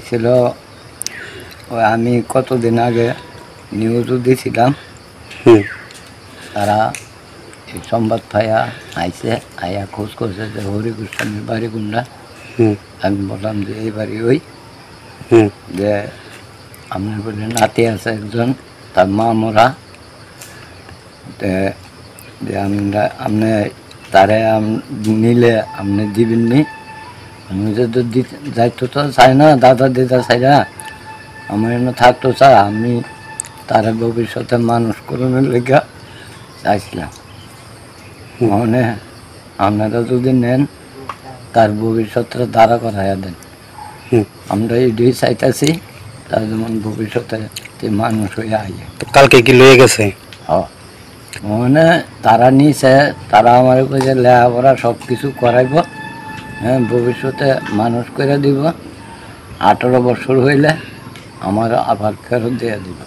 ছিল ওই আমি কতদিন আগে নিউজও দিয়েছিলাম। তারা এই সংবাদ পাইয়া আইসে, আইয়া খোঁজ করছে যে হরি গোস্বামীর বাড়ি কোনটা। আমি বললাম যে এই বাড়ি ওই, যে আপনার বলে নাতি আছে একজন, তার মা মরা, যে আপনি তারে নিলে আপনি দিবেননি। আমি যে যাইতো তো চাই না, দাদা দিদা চাই না, আমার এনে থাকতো চাই, আমি তারা ভবিষ্যতে মানুষ করণের লেগে চাইছিলাম। মানে আপনারা যদি নেন তার ভবিষ্যৎটা দাঁড়া করাইয়া দেন। আমরা এটাই চাইতেছি, তার যেমন ভবিষ্যতে মানুষ হয়ে আইয়ে। কালকে কি লয়ে গেছে? মানে তারা নিছে, তারা আমার কাছে লেখাপড়া সব কিছু করাইব, হ্যাঁ, ভবিষ্যতে মানুষ করে দিব। 18 বছর হইলে আমার আবার ফেরত দিয়ে দিব।